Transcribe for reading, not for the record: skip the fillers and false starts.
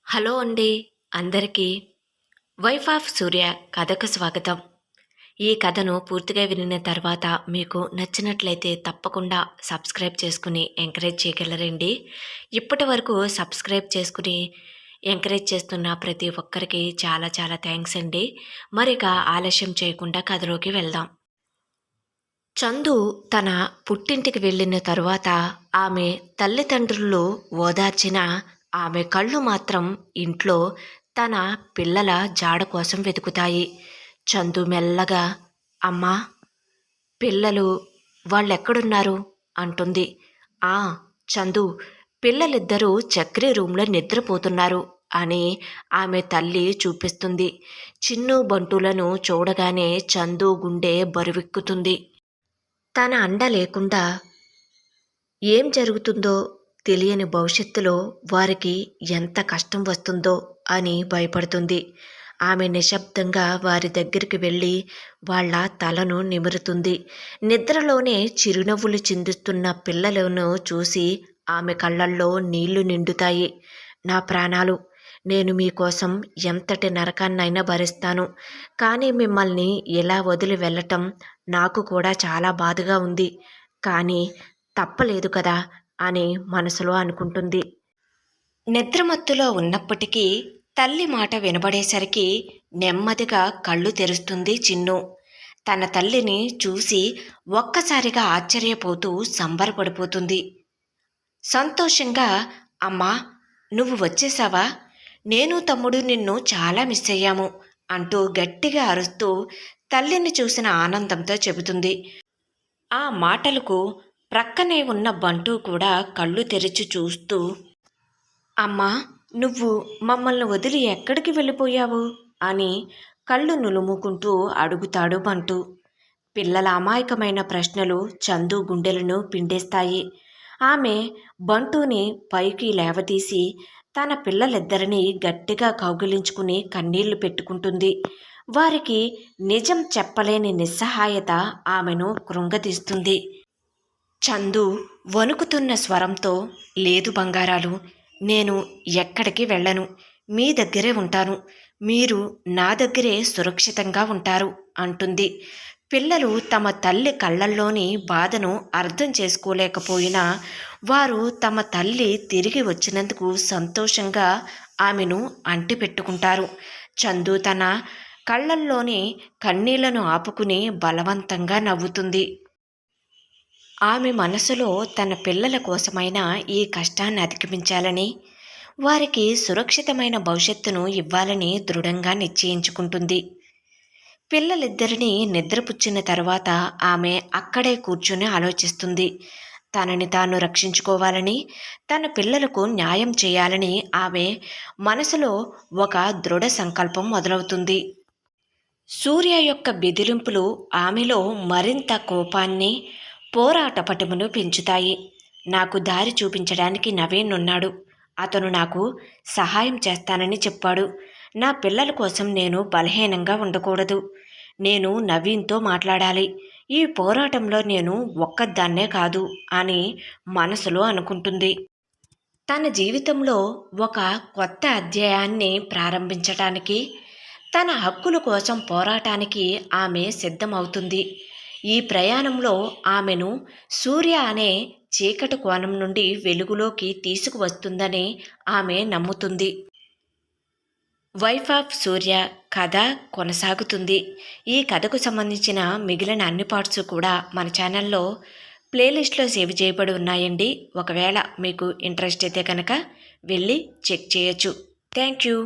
Hello అండి అందరికీ. Wife of సూర్య కథకు స్వాగతం. ఈ కథను పూర్తిగా వినిన తర్వాత మీకు నచ్చినట్లయితే తప్పకుండా సబ్స్క్రైబ్ చేసుకుని ఎంకరేజ్ చేయగలరండి. ఇప్పటి వరకు సబ్స్క్రైబ్ చేసుకుని ఎంకరేజ్ చేస్తున్న ప్రతి ఒక్కరికి చాలా చాలా థ్యాంక్స్ అండి. మరిక ఆలస్యం చేయకుండా కథలోకి వెళ్దాం. చందు తన పుట్టింటికి వెళ్ళిన తరువాత ఆమె తల్లిదండ్రులు ఓదార్చిన ఆమె కళ్ళు మాత్రం ఇంట్లో తన పిల్లల జాడ కోసం వెతుకుతాయి. చందు మెల్లగా అమ్మా, పిల్లలు వాళ్ళెక్కడున్నారు అంటుంది. ఆ చందు, పిల్లలిద్దరూ చక్రి రూంలో నిద్రపోతున్నారు అని ఆమె తల్లి చూపిస్తుంది. చిన్ను బంటులను చూడగానే చందు గుండె బరువెక్కుతుంది. తన అండ లేకుండా ఏం జరుగుతుందో తెలియని భవిష్యత్తులో వారికి ఎంత కష్టం వస్తుందో అని భయపడుతుంది. ఆమె నిశ్శబ్దంగా వారి దగ్గరికి వెళ్ళి వాళ్ళ తలను నిమురుతుంది. నిద్రలోనే చిరునవ్వులు చిందిస్తున్న పిల్లలను చూసి ఆమె కళ్ళల్లో నీళ్లు నిండుతాయి. నా ప్రాణాలు, నేను మీకోసం ఎంతటి నరకాన్నైనా భరిస్తాను. కానీ మిమ్మల్ని ఇలా వదిలి వెళ్ళటం నాకు కూడా చాలా బాధగా ఉంది. కానీ తప్పలేదు కదా అని మనసులో అనుకుంటుంది. నిద్రమత్తులో ఉన్నప్పటికీ తల్లి మాట వినబడేసరికి నెమ్మదిగా కళ్ళు తెరుస్తుంది చిన్ను. తన తల్లిని చూసి ఒక్కసారిగా ఆశ్చర్యపోతూ సంబరపడిపోతుంది. సంతోషంగా, అమ్మా నువ్వు వచ్చేసావా? నేను తమ్ముడు నిన్ను చాలా మిస్ అయ్యాము అంటూ గట్టిగా అరుస్తూ తల్లిని చూసిన ఆనందంతో చెబుతుంది. ఆ మాటలకు ప్రక్కనే ఉన్న బంటు కూడా కళ్ళు తెరిచి చూస్తూ, అమ్మా నువ్వు మమ్మల్ని వదిలి ఎక్కడికి వెళ్ళిపోయావు అని కళ్ళు నులుముకుంటూ అడుగుతాడు బంటు. పిల్లల అమాయకమైన ప్రశ్నలు చందు గుండెలను పిండేస్తాయి. ఆమె బంటుని పైకి లేవదీసి తన పిల్లలిద్దరినీ గట్టిగా కౌగిలించుకుని కన్నీళ్లు పెట్టుకుంటుంది. వారికి నిజం చెప్పలేని నిస్సహాయత ఆమెను కృంగదీస్తుంది. చందు వణుకుతున్న స్వరంతో, లేదు బంగారాలు, నేను ఎక్కడికి వెళ్ళను, మీ దగ్గరే ఉంటాను, మీరు నా దగ్గరే సురక్షితంగా ఉంటారు అంటుంది. పిల్లలు తమ తల్లి కళ్ళల్లోని బాధను అర్థం చేసుకోలేకపోయినా వారు తమ తల్లి తిరిగి వచ్చినందుకు సంతోషంగా ఆమెను అంటిపెట్టుకుంటారు. చందు తన కళ్ళల్లోని కన్నీళ్లను ఆపుకుని బలవంతంగా నవ్వుతుంది. ఆమె మనసులో తన పిల్లల కోసమైనా ఈ కష్టాన్ని అధిగమించాలని, వారికి సురక్షితమైన భవిష్యత్తును ఇవ్వాలని దృఢంగా నిశ్చయించుకుంటుంది. పిల్లలిద్దరినీ నిద్రపుచ్చిన తర్వాత ఆమె అక్కడే కూర్చుని ఆలోచిస్తుంది. తనని తాను రక్షించుకోవాలని, తన పిల్లలకు న్యాయం చేయాలని ఆమె మనసులో ఒక దృఢ సంకల్పం మొదలవుతుంది. సూర్య యొక్క బెదిరింపులు ఆమెలో మరింత కోపాన్ని, పోరాట పటిమను పెంచుతాయి. నాకు దారి చూపించడానికి నవీన్ ఉన్నాడు. అతను నాకు సహాయం చేస్తానని చెప్పాడు. నా పిల్లల కోసం నేను బలహీనంగా ఉండకూడదు. నేను నవీన్తో మాట్లాడాలి. ఈ పోరాటంలో నేను ఒక్కదాన్నే కాదు అని మనసులో అనుకుంటుంది. తన జీవితంలో ఒక కొత్త అధ్యాయాన్ని ప్రారంభించటానికి, తన హక్కుల కోసం పోరాటానికి ఆమె సిద్ధమవుతుంది. ఈ ప్రయాణంలో ఆమెను సూర్య అనే చీకటి కోణం నుండి వెలుగులోకి తీసుకువస్తుందని ఆమె నమ్ముతుంది. వైఫ్ ఆఫ్ సూర్య కథ కొనసాగుతుంది. ఈ కథకు సంబంధించిన మిగిలిన అన్ని పార్ట్స్ కూడా మన ఛానల్లో ప్లేలిస్ట్లో సేవ్ చేయబడి ఉన్నాయండి. ఒకవేళ మీకు ఇంట్రెస్ట్ అయితే కనుక వెళ్ళి చెక్ చేయొచ్చు. Thank you.